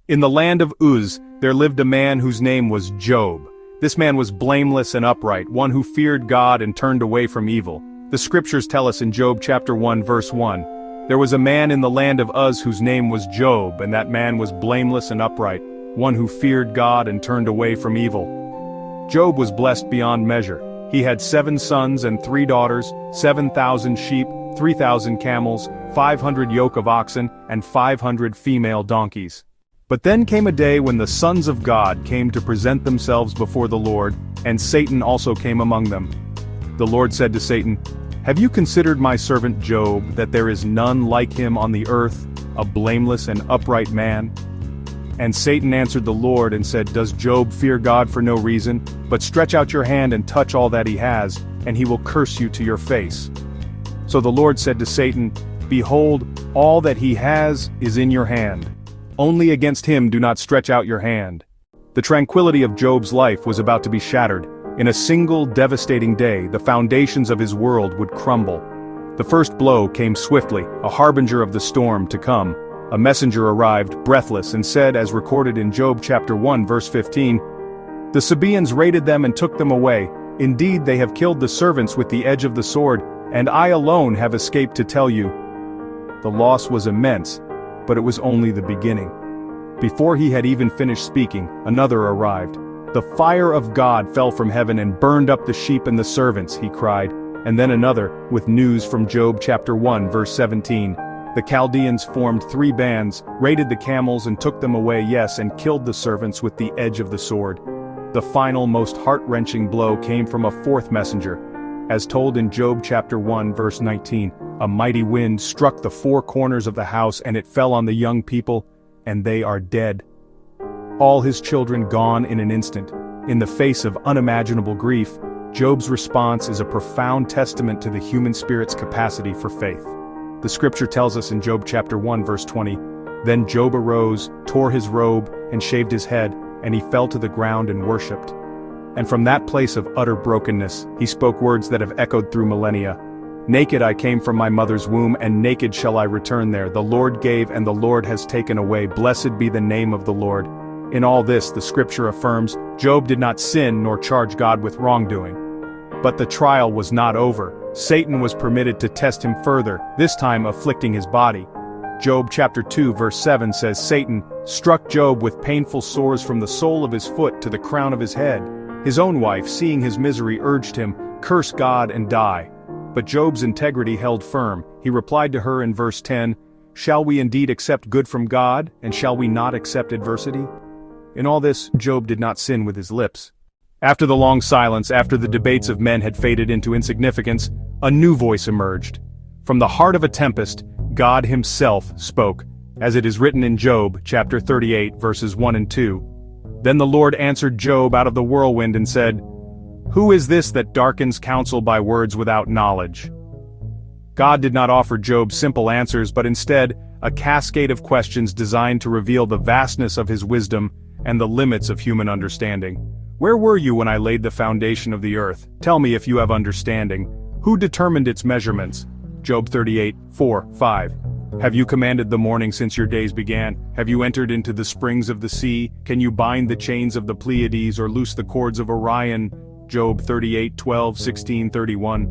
In the land of Uz, there lived a man whose name was Job. This man was blameless and upright, one who feared God and turned away from evil. The scriptures tell us in Job chapter 1 verse 1, "There was a man in the land of Uz whose name was Job, and that man was blameless and upright, one who feared God and turned away from evil." Job was blessed beyond measure. He had 7 sons and 3 daughters, 7,000 sheep, 3,000 camels, 500 yoke of oxen, and 500 female donkeys. But then came a day when the sons of God came to present themselves before the Lord, and Satan also came among them. The Lord said to Satan, "Have you considered my servant Job, that there is none like him on the earth, a blameless and upright man?" And Satan answered the Lord and said, "Does Job fear God for no reason? But stretch out your hand and touch all that he has, and he will curse you to your face." So the Lord said to Satan, "Behold, all that he has is in your hand. Only against him do not stretch out your hand." The tranquility of Job's life was about to be shattered. In a single devastating day, the foundations of his world would crumble. The first blow came swiftly, a harbinger of the storm to come. A messenger arrived, breathless, and said, as recorded in Job chapter 1 verse 15, "The Sabaeans raided them and took them away. Indeed, they have killed the servants with the edge of the sword, and I alone have escaped to tell you." The loss was immense, but it was only the beginning. Before he had even finished speaking, another arrived. "The fire of God fell from heaven and burned up the sheep and the servants," he cried. And then another, with news from Job chapter 1 verse 17. "The Chaldeans formed 3 bands, raided the camels and took them away, yes, and killed the servants with the edge of the sword." The final, most heart-wrenching blow came from a 4th messenger. As told in Job chapter 1 verse 19, "A mighty wind struck the 4 corners of the house, and it fell on the young people, and they are dead." All his children gone in an instant. In the face of unimaginable grief, Job's response is a profound testament to the human spirit's capacity for faith. The scripture tells us in Job chapter 1 verse 20, "Then Job arose, tore his robe, and shaved his head, and he fell to the ground and worshipped." And from that place of utter brokenness, he spoke words that have echoed through millennia. "Naked I came from my mother's womb, and naked shall I return there. The Lord gave, and the Lord has taken away. Blessed be the name of the Lord." In all this, the scripture affirms, Job did not sin nor charge God with wrongdoing. But the trial was not over. Satan was permitted to test him further, this time afflicting his body. Job chapter 2 verse 7 says, "Satan struck Job with painful sores from the sole of his foot to the crown of his head. His own wife, seeing his misery, urged him, 'Curse God and die.' But Job's integrity held firm. He replied to her in verse 10, 'Shall we indeed accept good from God, and shall we not accept adversity?' In all this, Job did not sin with his lips. After the long silence, after the debates of men had faded into insignificance, a new voice emerged. From the heart of a tempest, God himself spoke, as it is written in Job chapter 38 verses 1 and 2. Then the Lord answered Job out of the whirlwind and said, "Who is this that darkens counsel by words without knowledge?" God did not offer Job simple answers, but instead, a cascade of questions designed to reveal the vastness of his wisdom and the limits of human understanding. "Where were you when I laid the foundation of the earth? Tell me if you have understanding. Who determined its measurements?" Job 38, 4, 5. "Have you commanded the morning since your days began? Have you entered into the springs of the sea? Can you bind the chains of the Pleiades or loose the cords of Orion?" Job 38, 12, 16, 31.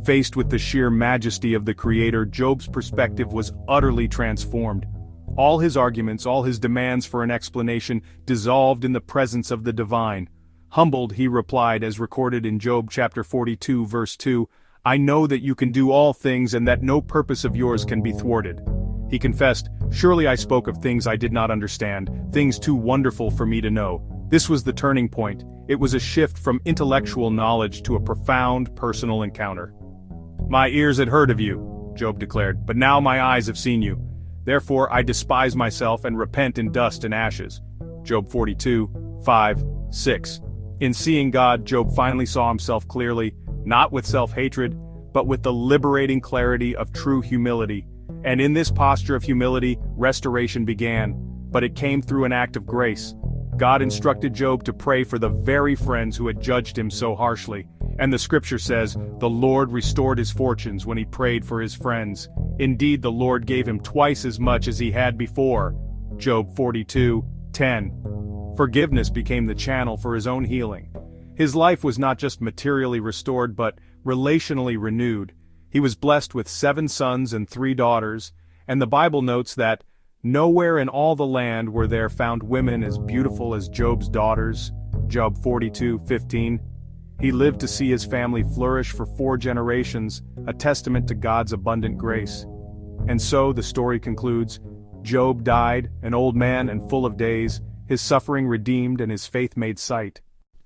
Faced with the sheer majesty of the Creator, Job's perspective was utterly transformed. All his arguments, all his demands for an explanation, dissolved in the presence of the divine. Humbled, he replied, as recorded in Job chapter 42 verse 2, "I know that you can do all things and that no purpose of yours can be thwarted." He confessed, "Surely I spoke of things I did not understand, things too wonderful for me to know." This was the turning point. It was a shift from intellectual knowledge to a profound personal encounter. "My ears had heard of you," Job declared, "but now my eyes have seen you. Therefore I despise myself and repent in dust and ashes." Job 42, 5, 6. In seeing God, Job finally saw himself clearly, not with self-hatred, but with the liberating clarity of true humility. And in this posture of humility, restoration began, but it came through an act of grace. God instructed Job to pray for the very friends who had judged him so harshly. And the scripture says, "The Lord restored his fortunes when he prayed for his friends. Indeed, the Lord gave him twice as much as he had before." Job 42:10. Forgiveness became the channel for his own healing. His life was not just materially restored but relationally renewed. He was blessed with 7 sons and 3 daughters, and the Bible notes that nowhere in all the land were there found women as beautiful as Job's daughters. Job 42:15. He lived to see his family flourish for 4 generations, a testament to God's abundant grace. And so the story concludes. Job died, an old man and full of days, his suffering redeemed and his faith made sight.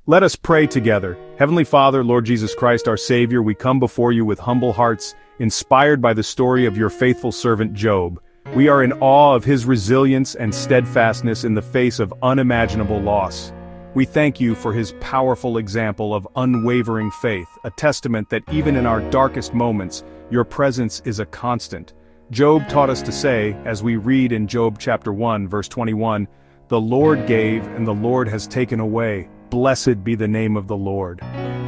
Let us pray together. Heavenly Father, Lord Jesus Christ, our Savior, we come before you with humble hearts, inspired by the story of your faithful servant Job. We are in awe of his resilience and steadfastness in the face of unimaginable loss. We thank you for his powerful example of unwavering faith, a testament that even in our darkest moments, your presence is a constant. Job taught us to say, as we read in Job chapter 1, verse 21, "The Lord gave and the Lord has taken away. Blessed be the name of the Lord."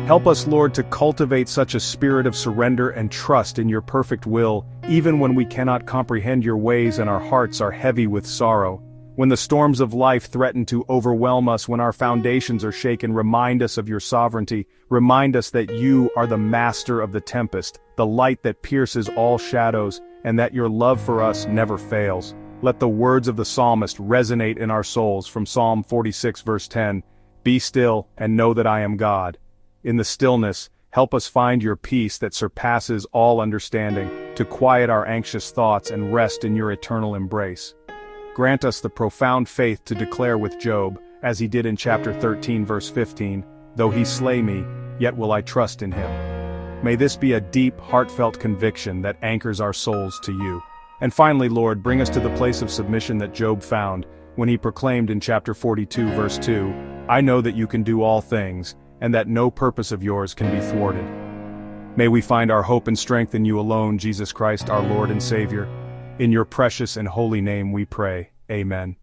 Help us, Lord, to cultivate such a spirit of surrender and trust in your perfect will, even when we cannot comprehend your ways and our hearts are heavy with sorrow. When the storms of life threaten to overwhelm us, when our foundations are shaken, remind us of your sovereignty. Remind us that you are the master of the tempest, the light that pierces all shadows, and that your love for us never fails. Let the words of the psalmist resonate in our souls from Psalm 46 verse 10. Be still and know that I am God. In the stillness, help us find your peace that surpasses all understanding, to quiet our anxious thoughts and rest in your eternal embrace. Grant us the profound faith to declare with Job, as he did in chapter 13 verse 15, "Though he slay me, yet will I trust in him." May this be a deep, heartfelt conviction that anchors our souls to you. And finally, Lord, bring us to the place of submission that Job found, when he proclaimed in chapter 42 verse 2, "I know that you can do all things, and that no purpose of yours can be thwarted." May we find our hope and strength in you alone, Jesus Christ, our Lord and Savior. In your precious and holy name we pray. Amen.